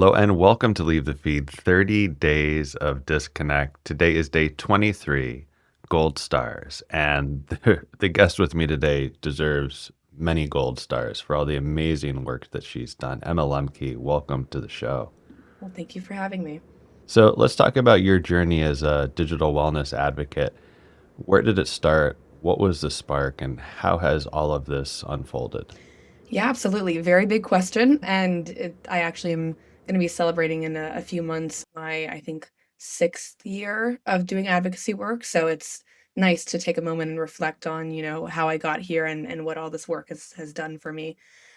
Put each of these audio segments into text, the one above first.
Hello and welcome to Leave the Feed 30 Days of Disconnect. Today is day 23, Gold Stars. And the guest with me today deserves many gold stars for all the amazing work that she's done. Emma Lemke, welcome to the show. Well, thank you for having me. So let's talk about your journey as a digital wellness advocate. Where did it start? What was the spark? And how has all of this unfolded? Yeah, absolutely. Very big question. I actually am going to be celebrating in a few months I think, sixth year of doing advocacy work. So it's nice to take a moment and reflect on, how I got here and what all this work has done for me.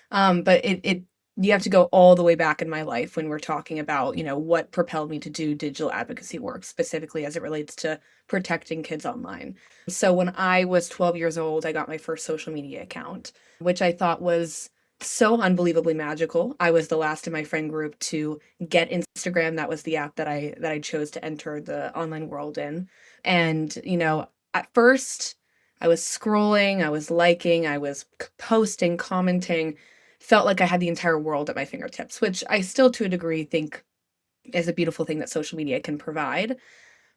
But you have to go all the way back in my life when we're talking about, what propelled me to do digital advocacy work, specifically as it relates to protecting kids online. So when I was 12 years old, I got my first social media account, which I thought was so unbelievably magical. I was the last in my friend group to get Instagram. That was the app that I chose to enter the online world in. And, at first I was scrolling, I was liking, I was posting, commenting, felt like I had the entire world at my fingertips, which I still to a degree think is a beautiful thing that social media can provide.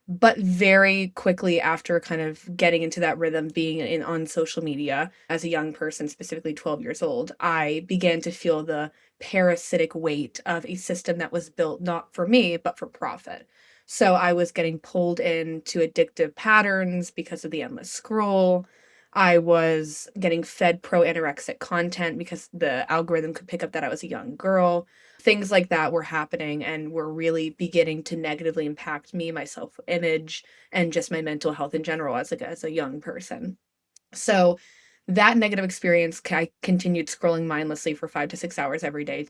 But very quickly after kind of getting into that rhythm, being in on social media as a young person, specifically 12 years old, I began to feel the parasitic weight of a system that was built not for me, but for profit. So I was getting pulled into addictive patterns because of the endless scroll. I was getting fed pro anorexic content because the algorithm could pick up that I was a young girl. Things like that were happening and were really beginning to negatively impact me, my self-image, and just my mental health in general as a young person. So that negative experience, I continued scrolling mindlessly for 5 to 6 hours every day,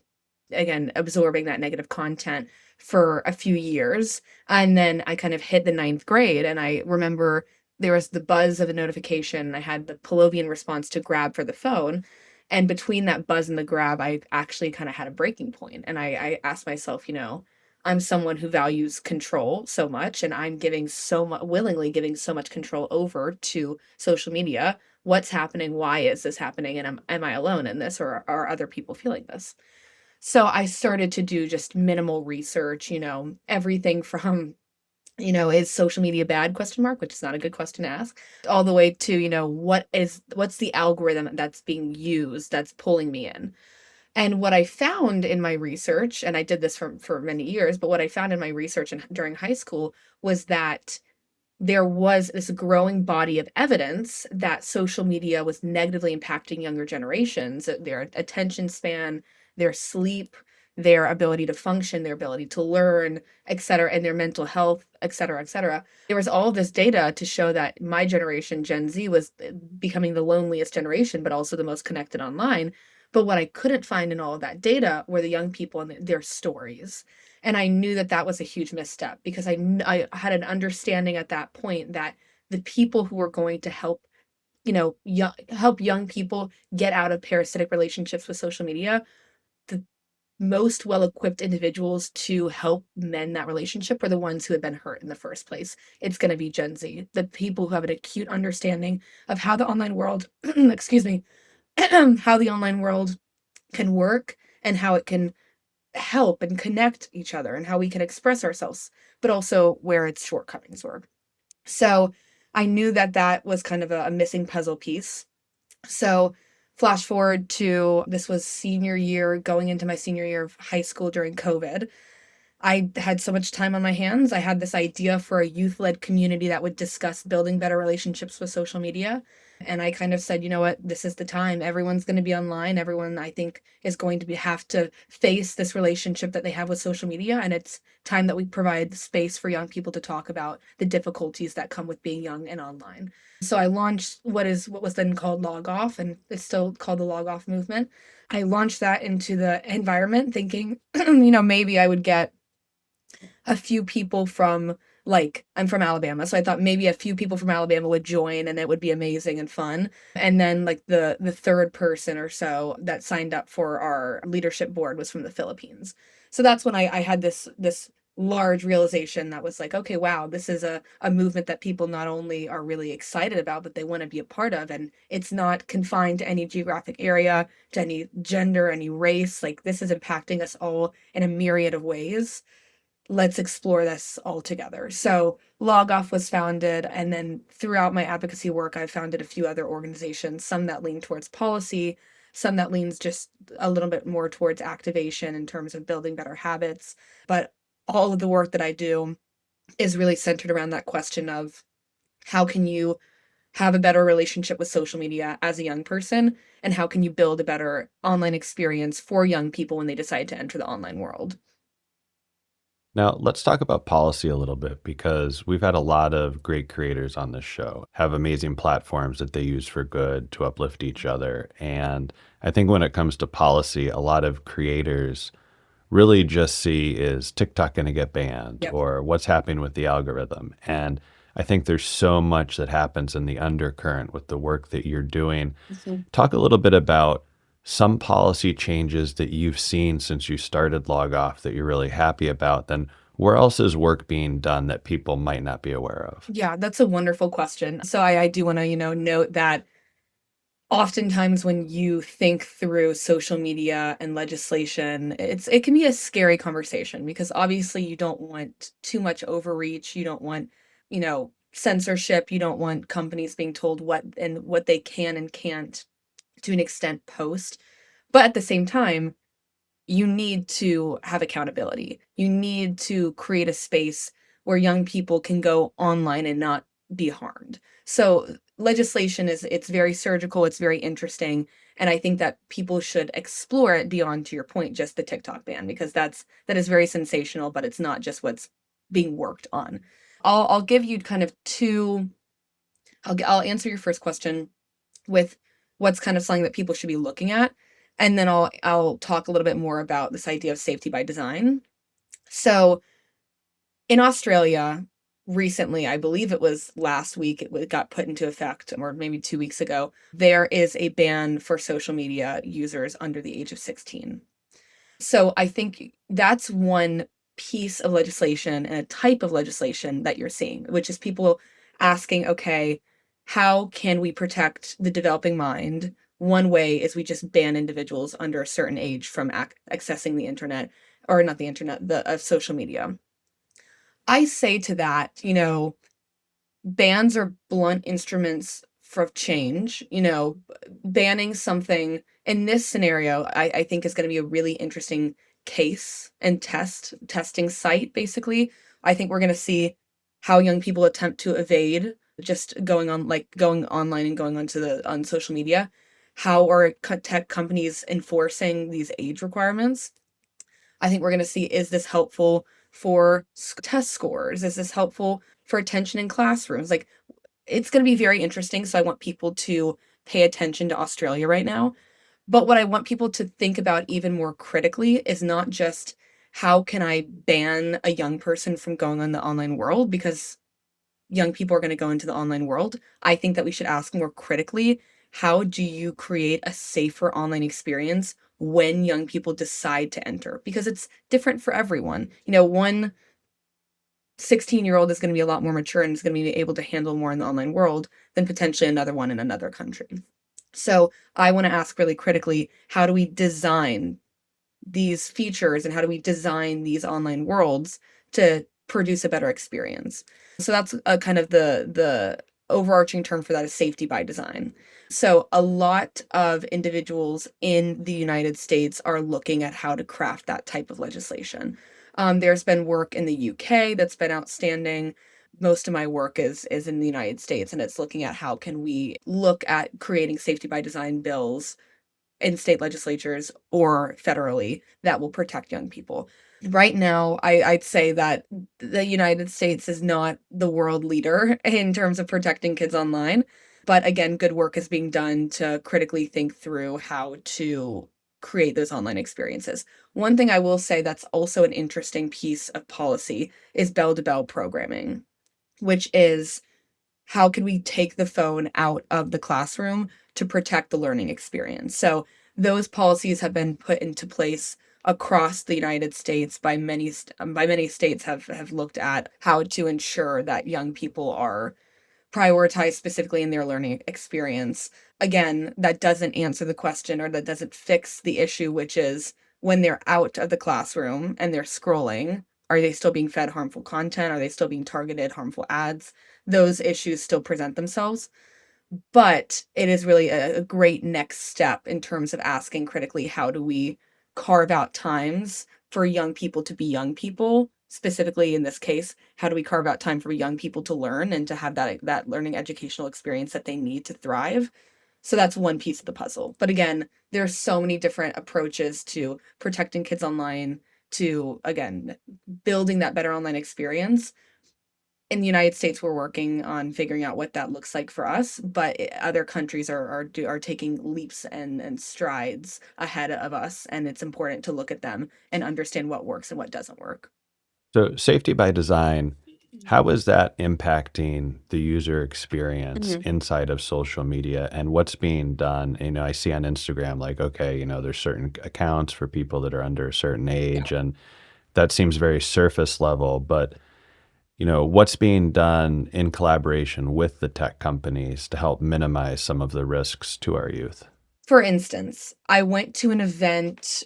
again, absorbing that negative content for a few years. And then I kind of hit the ninth grade, and I remember there was the buzz of a notification. I had the Pavlovian response to grab for the phone. And between that buzz and the grab, I actually kind of had a breaking point. And I asked myself, I'm someone who values control so much, and I'm giving so much, willingly giving so much control over to social media. What's happening? Why is this happening? And am I alone in this, or are other people feeling this? So I started to do just minimal research, everything from, is social media bad? Question mark, which is not a good question to ask, all the way to, what's the algorithm that's being used that's pulling me in. And what I found in my research, and I did this for many years, but what I found in my research and during high school was that there was this growing body of evidence that social media was negatively impacting younger generations, their attention span, their sleep, their ability to function, their ability to learn, et cetera, and their mental health, et cetera, et cetera. There was all this data to show that my generation, Gen Z, was becoming the loneliest generation, but also the most connected online. But what I couldn't find in all of that data were the young people and their stories. And I knew that that was a huge misstep because I had an understanding at that point that the people who were going to help, help young people get out of parasitic relationships with social media, the most well-equipped individuals to help mend that relationship are the ones who had been hurt in the first place. It's going to be Gen Z, the people who have an acute understanding of how the online world, excuse me, how the online world can work and how it can help and connect each other and how we can express ourselves, but also where its shortcomings were. So I knew that that was kind of a missing puzzle piece. So flash forward to this was senior year, going into my senior year of high school during COVID. I had so much time on my hands. I had this idea for a youth led community that would discuss building better relationships with social media. And I kind of said, you know what, this is the time. Everyone's going to be online. Everyone, I think, is going to have to face this relationship that they have with social media. And it's time that we provide space for young people to talk about the difficulties that come with being young and online. So I launched what was then called Log Off, and it's still called the Log Off movement. I launched that into the environment thinking, maybe I would get a few people from, like, I'm from Alabama, so I thought maybe a few people from Alabama would join and it would be amazing and fun. And then like the third person or so that signed up for our leadership board was from the Philippines. So that's when I had this large realization that was like, okay, wow, this is a movement that people not only are really excited about, but they want to be a part of. And it's not confined to any geographic area, to any gender, any race. Like, this is impacting us all in a myriad of ways. Let's explore this all together. So Log Off was founded, and then throughout my advocacy work, I've founded a few other organizations, some that lean towards policy, some that leans just a little bit more towards activation in terms of building better habits. But all of the work that I do is really centered around that question of how can you have a better relationship with social media as a young person, and how can you build a better online experience for young people when they decide to enter the online world. Now, let's talk about policy a little bit because we've had a lot of great creators on this show, have amazing platforms that they use for good to uplift each other. And I think when it comes to policy, a lot of creators really just see is TikTok going to get banned Yep. or what's happening with the algorithm. And I think there's so much that happens in the undercurrent with the work that you're doing. Mhm. Talk a little bit about some policy changes that you've seen since you started Log Off that you're really happy about. Then where else is work being done that people might not be aware of? Yeah, that's a wonderful question. So I do want to, note that oftentimes when you think through social media and legislation, it can be a scary conversation because obviously you don't want too much overreach, you don't want, censorship, you don't want companies being told what they can and can't to an extent post. But at the same time, you need to have accountability. You need to create a space where young people can go online and not be harmed. So legislation is it's very surgical, it's very interesting, and I think that people should explore it beyond, to your point, just the TikTok ban, because that is very sensational, but it's not just what's being worked on. I'll give you kind of two. I'll answer your first question with what's kind of something that people should be looking at. And then I'll talk a little bit more about this idea of safety by design. So in Australia, recently, I believe it was last week, it got put into effect, or maybe 2 weeks ago, there is a ban for social media users under the age of 16. So I think that's one piece of legislation and a type of legislation that you're seeing, which is people asking, okay, how can we protect the developing mind? One way is we just ban individuals under a certain age from accessing the internet, or not the internet, the social media. I say to that, bans are blunt instruments for change. Banning something in this scenario, I think is going to be a really interesting case and testing site, basically. I think we're going to see how young people attempt to evade just going online and going on social media. How are tech companies enforcing these age requirements? I think we're going to see, is this helpful for test scores? Is this helpful for attention in classrooms? Like, it's going to be very interesting. So I want people to pay attention to Australia right now. But what I want people to think about even more critically is not just how can I ban a young person from going on the online world, because young people are going to go into the online world. I think that we should ask more critically, how do you create a safer online experience when young people decide to enter? Because it's different for everyone. One 16-year-old is going to be a lot more mature and is going to be able to handle more in the online world than potentially another one in another country. So I want to ask really critically, how do we design these features and how do we design these online worlds to produce a better experience? So that's a kind of the overarching term for that is safety by design. So a lot of individuals in the United States are looking at how to craft that type of legislation. There's been work in the UK that's been outstanding. Most of my work is in the United States, and it's looking at how can we look at creating safety by design bills in state legislatures or federally that will protect young people. Right now, I'd say that the United States is not the world leader in terms of protecting kids online. But again, good work is being done to critically think through how to create those online experiences. One thing I will say that's also an interesting piece of policy is bell to bell programming, which is how can we take the phone out of the classroom to protect the learning experience? So those policies have been put into place across the United States by many states have looked at how to ensure that young people are prioritized specifically in their learning experience. Again, that doesn't answer the question or that doesn't fix the issue, which is when they're out of the classroom and they're scrolling, are they still being fed harmful content? Are they still being targeted harmful ads? Those issues still present themselves. But it is really a great next step in terms of asking critically, how do we carve out times for young people to be young people? Specifically in this case, how do we carve out time for young people to learn and to have that learning educational experience that they need to thrive? So that's one piece of the puzzle. But again, there are so many different approaches to protecting kids online, to again, building that better online experience. In the United States, we're working on figuring out what that looks like for us, but other countries are taking leaps and strides ahead of us, and it's important to look at them and understand what works and what doesn't work. So, safety by design, how is that impacting the user experience Mhm. inside of social media and what's being done? You know, I see on Instagram, like, okay, you know, there's certain accounts for people that are under a certain Yeah. age, and that seems very surface level. But, you know, what's being done in collaboration with the tech companies to help minimize some of the risks to our youth? For instance, I went to an event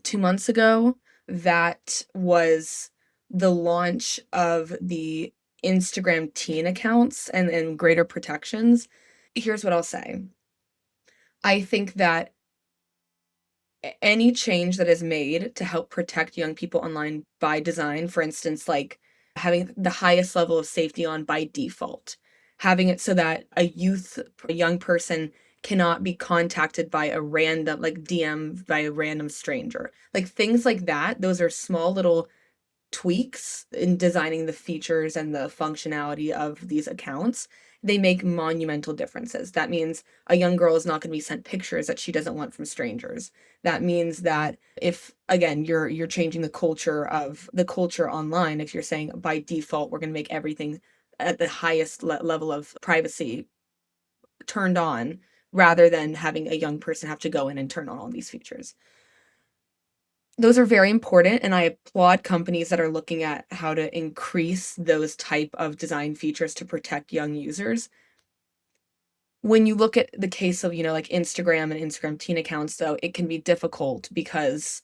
2 months ago that was the launch of the Instagram teen accounts and greater protections. Here's what I'll say. I think that any change that is made to help protect young people online by design, for instance, like having the highest level of safety on by default, having it so that a young person cannot be contacted by a random, like DM by a random stranger, like things like that. Those are small little tweaks in designing the features and the functionality of these accounts. They make monumental differences. That means a young girl is not going to be sent pictures that she doesn't want from strangers. That means that if again you're changing the culture online, if you're saying by default we're going to make everything at the highest level of privacy turned on, rather than having a young person have to go in and turn on all these features. Those are very important, and I applaud companies that are looking at how to increase those type of design features to protect young users. When you look at the case of, like Instagram and Instagram teen accounts, though, it can be difficult because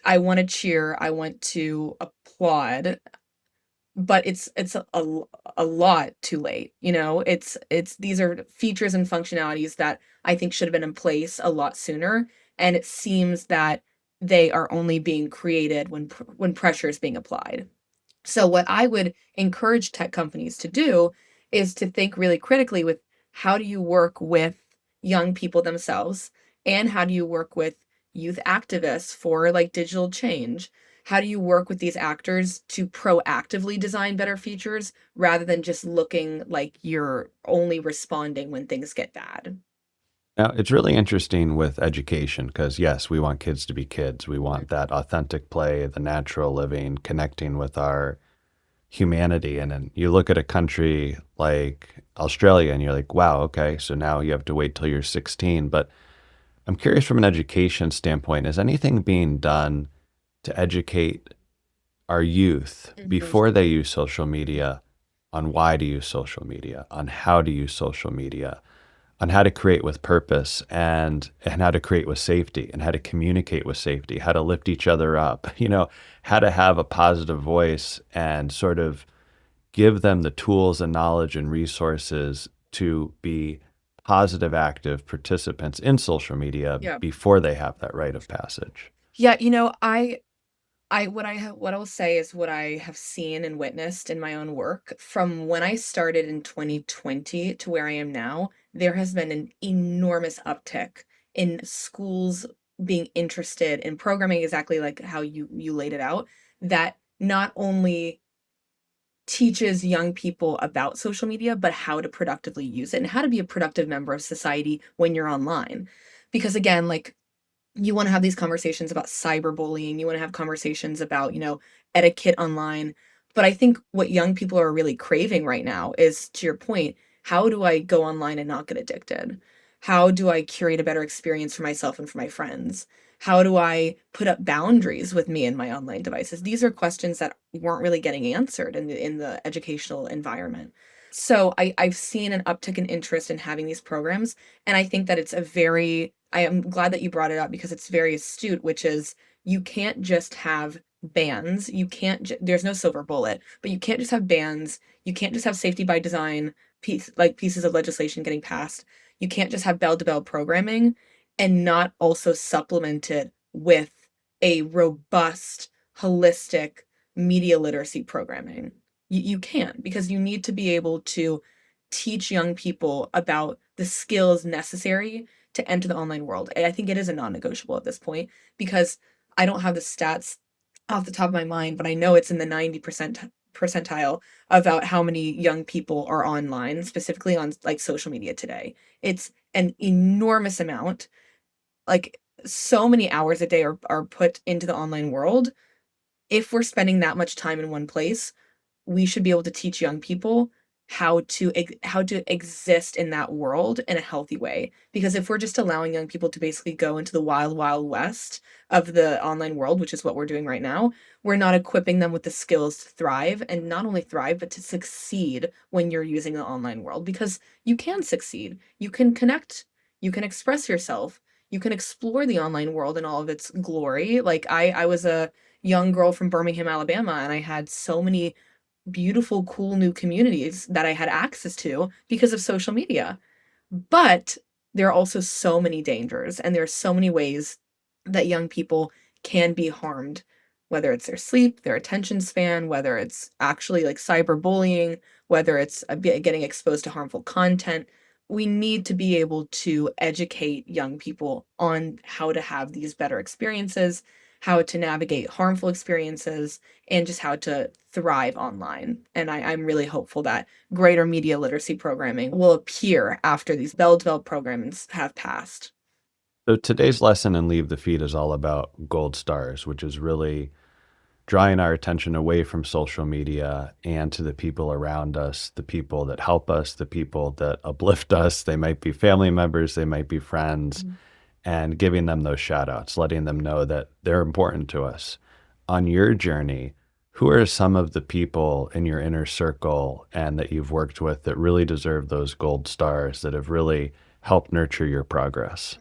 I wanna cheer, I want to applaud, but it's a lot too late, you know? It's these are features and functionalities that I think should have been in place a lot sooner, and it seems that they are only being created when pressure is being applied. So what I would encourage tech companies to do is to think really critically with, how do you work with young people themselves, and how do you work with youth activists for like digital change? How do you work with these actors to proactively design better features rather than just looking like you're only responding when things get bad? Now, it's really interesting with education because, yes, we want kids to be kids. We want that authentic play, the natural living, connecting with our humanity. And then you look at a country like Australia and you're like, wow, okay, so now you have to wait till you're 16. But I'm curious from an education standpoint, is anything being done to educate our youth Mhm. before they use social media on why to use social media, on how to use social media, on how to create with purpose and how to create with safety and how to communicate with safety, how to lift each other up, you know, how to have a positive voice and sort of give them the tools and knowledge and resources to be positive, active participants in social media Yeah. before they have that rite of passage. Yeah, what I'll say is what I have seen and witnessed in my own work from when I started in 2020 to where I am now. There has been an enormous uptick in schools being interested in programming exactly like how you laid it out, that not only teaches young people about social media, but how to productively use it and how to be a productive member of society when you're online. Because again, like, you want to have these conversations about cyberbullying, you want to have conversations about, etiquette online. But I think what young people are really craving right now is, to your point, how do I go online and not get addicted? How do I curate a better experience for myself and for my friends? How do I put up boundaries with me and my online devices? These are questions that weren't really getting answered in the educational environment. So I've seen an uptick in interest in having these programs, and I think that it's a very I am glad that you brought it up because it's very astute, which is you can't just have bans. You can't there's no silver bullet, but you can't just have bans. You can't just have safety by design pieces of legislation getting passed. You can't just have bell to bell programming and not also supplement it with a robust, holistic media literacy programming. You can't because you need to be able to teach young people about the skills necessary to enter the online world. And I think it is a non-negotiable at this point because I don't have the stats off the top of my mind, but I know it's in the 90% percentile about how many young people are online, specifically on like social media today. It's an enormous amount. Like so many hours a day are put into the online world. If we're spending that much time in one place, we should be able to teach young people how to exist in that world in a healthy way. Because if we're just allowing young people to basically go into the wild, wild west of the online world, which is what we're doing right now, we're not equipping them with the skills to thrive and not only thrive, but to succeed when you're using the online world. Because you can succeed, you can connect, you can express yourself, you can explore the online world in all of its glory. Like I was a young girl from Birmingham, Alabama, and I had so many beautiful, cool new communities that I had access to because of social media. But there are also so many dangers, and there are so many ways that young people can be harmed, whether it's their sleep, their attention span, whether it's actually like cyberbullying, whether it's getting exposed to harmful content. We need to be able to educate young people on how to have these better experiences, how to navigate harmful experiences, and just how to thrive online. And I'm really hopeful that greater media literacy programming will appear after these Bell 12 programs have passed. So today's lesson in Leave the Feed is all about gold stars, which is really drawing our attention away from social media and to the people around us, the people that help us, the people that uplift us. They might be family members, they might be friends, Mhm. and giving them those shout outs, letting them know that they're important to us. On your journey, who are some of the people in your inner circle and that you've worked with that really deserve those gold stars that have really helped nurture your progress?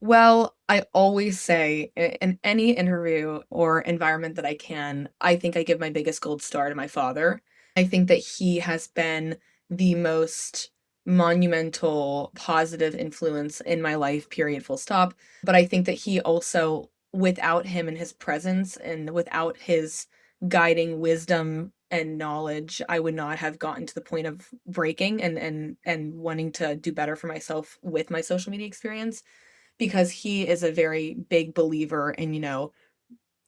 Well, I always say in any interview or environment that I can, I think I give my biggest gold star to my father. I think that he has been the most monumental positive influence in my life, period, full stop. But I think that he also, without him and his presence and without his guiding wisdom and knowledge, I would not have gotten to the point of breaking and wanting to do better for myself with my social media experience because he is a very big believer in,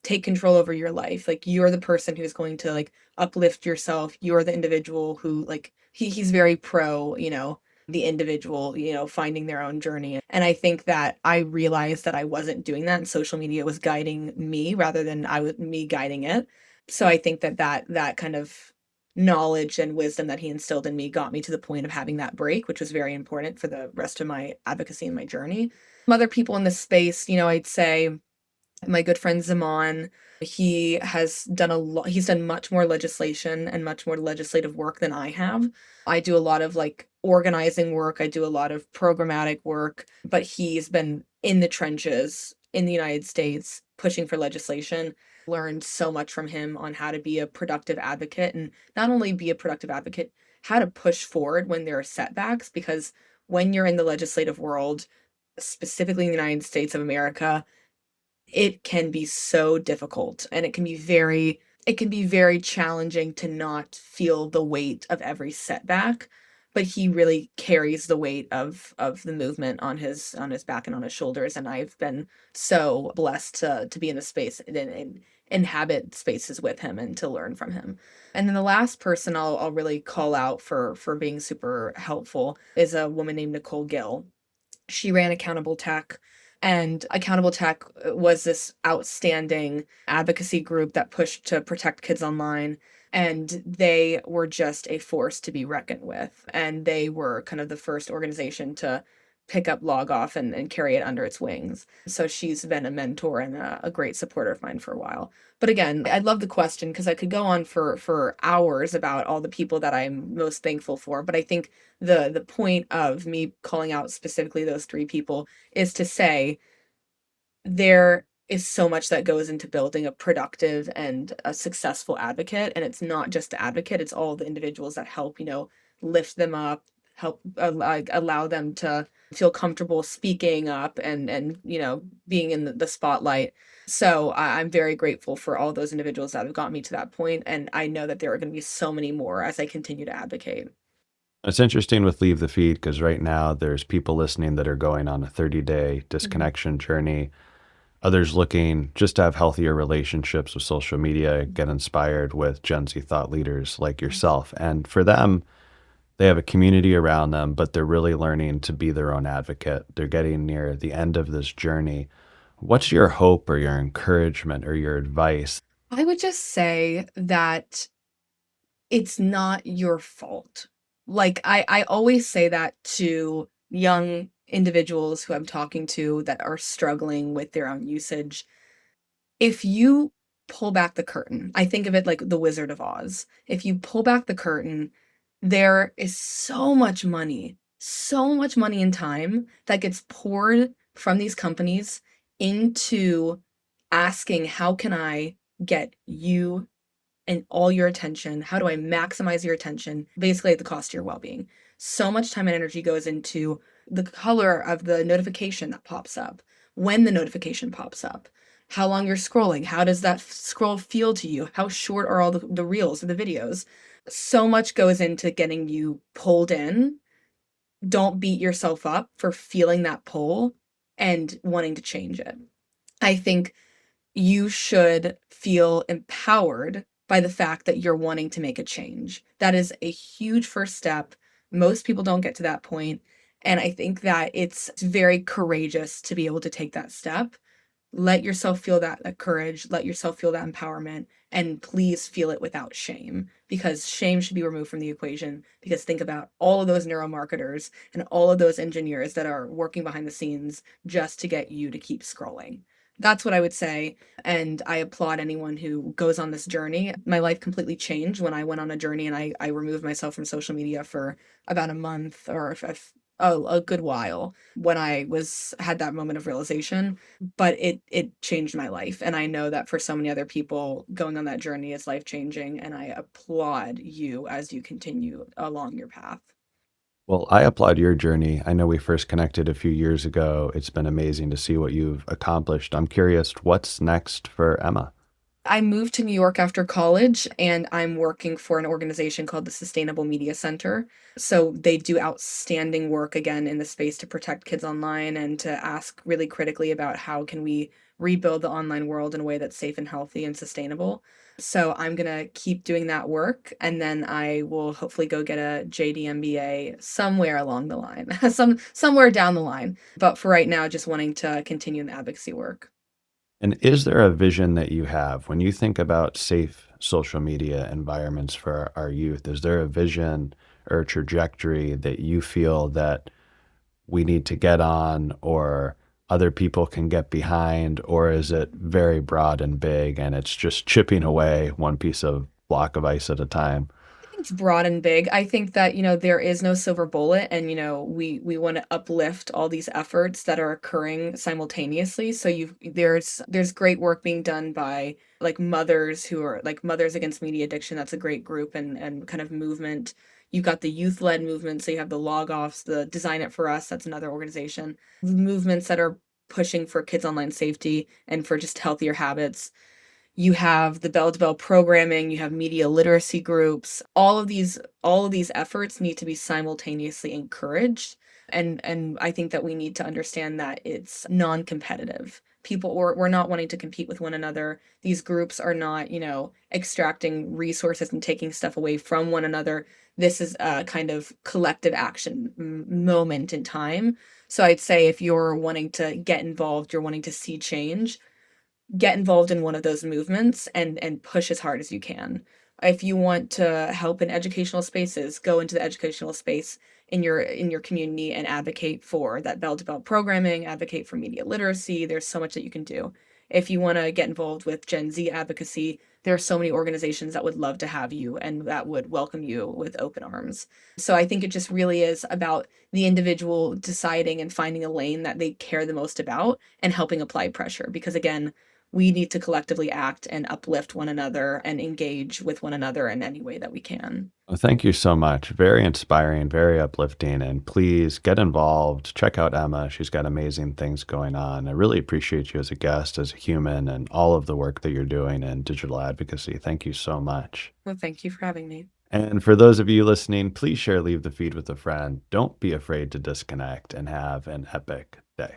take control over your life. Like you're the person who's going to like uplift yourself. You're the individual who like he's very pro, the individual, finding their own journey. And I think that I realized that I wasn't doing that and social media was guiding me rather than I was me guiding it. So I think that kind of knowledge and wisdom that he instilled in me got me to the point of having that break, which was very important for the rest of my advocacy and my journey. Other people in this space, I'd say my good friend Zaman, he has done a lot. He's done much more legislation and much more legislative work than I have. I do a lot of like organizing work, I do a lot of programmatic work, but he's been in the trenches in the United States pushing for legislation. Learned so much from him on how to be a productive advocate and not only be a productive advocate, how to push forward when there are setbacks because when you're in the legislative world, specifically in the United States of America, it can be so difficult and it can be very challenging to not feel the weight of every setback, but he really carries the weight of the movement on his back and on his shoulders, and I've been so blessed to be in a space and inhabit spaces with him and to learn from him. And then the last person I'll really call out for being super helpful is a woman named Nicole Gill. She ran Accountable Tech, and Accountable Tech was this outstanding advocacy group that pushed to protect kids online. And they were just a force to be reckoned with. And they were kind of the first organization to pick up log off and carry it under its wings. So she's been a mentor and a great supporter of mine for a while. But again, I love the question because I could go on for hours about all the people that I'm most thankful for. But I think the point of me calling out specifically those three people is to say there is so much that goes into building a productive and a successful advocate. And it's not just the advocate, it's all the individuals that help, lift them up, help like allow them to feel comfortable speaking up and being in the spotlight. So I'm very grateful for all those individuals that have got me to that point, and I know that there are going to be so many more as I continue to advocate. It's interesting with Leave the Feed because right now there's people listening that are going on a 30-day Mhm. disconnection journey. Others looking just to have healthier relationships with social media, get inspired with Gen Z thought leaders like yourself. And for them, they have a community around them, but they're really learning to be their own advocate. They're getting near the end of this journey. What's your hope or your encouragement or your advice? I would just say that it's not your fault. Like, I always say that to young individuals who I'm talking to that are struggling with their own usage. If you pull back the curtain, I think of it like the Wizard of Oz. If you pull back the curtain, there is so much money and time that gets poured from these companies into asking, how can I get you and all your attention? How do I maximize your attention? Basically, at the cost of your well being. So much time and energy goes into the color of the notification that pops up, when the notification pops up, how long you're scrolling, how does that scroll feel to you, how short are all the reels or the videos. So much goes into getting you pulled in. Don't beat yourself up for feeling that pull and wanting to change it. I think you should feel empowered by the fact that you're wanting to make a change. That is a huge first step. Most people don't get to that point, and I think that it's very courageous to be able to take that step. Let yourself feel that courage, let yourself feel that empowerment, and please feel it without shame, because shame should be removed from the equation. Because think about all of those neuromarketers and all of those engineers that are working behind the scenes just to get you to keep scrolling. That's what I would say. And I applaud anyone who goes on this journey. My life completely changed when I went on a journey and I removed myself from social media for about a month or a good while when I was had that moment of realization. But it changed my life, and I know that for so many other people going on that journey is life changing, and I applaud you as you continue along your path. Well, I applaud your journey. I know we first connected a few years ago. It's been amazing to see what you've accomplished. I'm curious, what's next for Emma? I moved to New York after college, and I'm working for an organization called the Sustainable Media Center. So they do outstanding work again in the space to protect kids online and to ask really critically about how can we rebuild the online world in a way that's safe and healthy and sustainable. So I'm going to keep doing that work, and then I will hopefully go get a JD MBA somewhere along the line. Somewhere down the line. But for right now, just wanting to continue in the advocacy work. And is there a vision that you have when you think about safe social media environments for our youth? Is there a vision or a trajectory that you feel that we need to get on or other people can get behind? Or is it very broad and big and it's just chipping away one piece of block of ice at a time? I think it's broad and big. I think that, there is no silver bullet, and, we want to uplift all these efforts that are occurring simultaneously. So there's great work being done by like mothers who are like Mothers Against Media Addiction. That's a great group and kind of movement. You've got the youth-led movement, so you have the log offs, the Design It For Us, that's another organization. Movements that are pushing for kids online safety and for just healthier habits. You have the bell to bell programming, you have media literacy groups. All of these efforts need to be simultaneously encouraged, and I think that we need to understand that it's non-competitive. We're not wanting to compete with one another. These groups are not, extracting resources and taking stuff away from one another. This is a kind of collective action moment in time. So I'd say if you're wanting to get involved, you're wanting to see change, get involved in one of those movements and push as hard as you can. If you want to help in educational spaces, go into the educational space in your community and advocate for that bell to bell programming, advocate for media literacy. There's so much that you can do. If you want to get involved with Gen Z advocacy, there are so many organizations that would love to have you and that would welcome you with open arms. So I think it just really is about the individual deciding and finding a lane that they care the most about and helping apply pressure. Because again, we need to collectively act and uplift one another and engage with one another in any way that we can. Well, thank you so much. Very inspiring, very uplifting. And please get involved. Check out Emma. She's got amazing things going on. I really appreciate you as a guest, as a human, and all of the work that you're doing in digital advocacy. Thank you so much. Well, thank you for having me. And for those of you listening, please share Leave the Feed with a friend. Don't be afraid to disconnect and have an epic day.